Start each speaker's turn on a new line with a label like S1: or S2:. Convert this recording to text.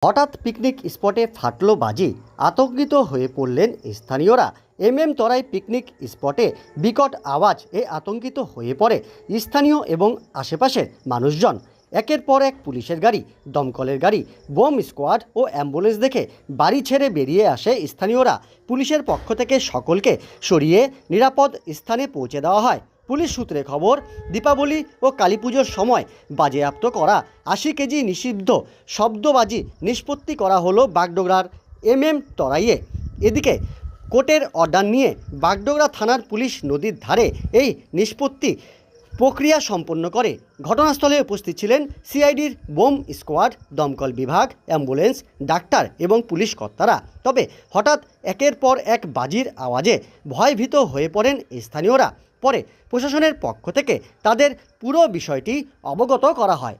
S1: হঠাৎ পিকনিক স্পটে ফাটল বাজি, আতঙ্কিত হয়ে পড়লেন স্থানীয়রা। তরাই পিকনিক স্পটে বিকট আওয়াজে আতঙ্কিত হয়ে পড়ে স্থানীয় এবং আশেপাশের মানুষজন। একের পর এক পুলিশের গাড়ি, দমকলের গাড়ি, বোম স্কোয়াড ও অ্যাম্বুলেন্স দেখে বাড়ি ছেড়ে বেরিয়ে আসে স্থানীয়রা। পুলিশের পক্ষ থেকে সকলকে সরিয়ে নিরাপদ স্থানে পৌঁছে দেওয়া হয়। পুলিশ সূত্রে খবর, দীপাবলি ও কালী পুজোর সময় বাজেয়াপ্ত করা 80 কেজি নিষিদ্ধ শব্দবাজি নিষ্পত্তি করা হলো বাগডোগরার তরাইয়ে। এদিকে কোর্টের অর্ডার নিয়ে বাগডোগরা থানার পুলিশ নদীর ধারে এই নিষ্পত্তি প্রক্রিয়া সম্পন্ন করে। ঘটনাস্থলে উপস্থিত ছিলেন সিআইডির বোম স্কোয়াড, দমকল বিভাগ, অ্যাম্বুলেন্স, ডাক্তার এবং পুলিশ কর্তারা। তবে হঠাৎ একের পর এক বাজির আওয়াজে ভয়ভীত হয়ে পড়েন স্থানীয়রা। পরে প্রশাসনের পক্ষ থেকে তাদের পুরো বিষয়টি অবগত করা হয়।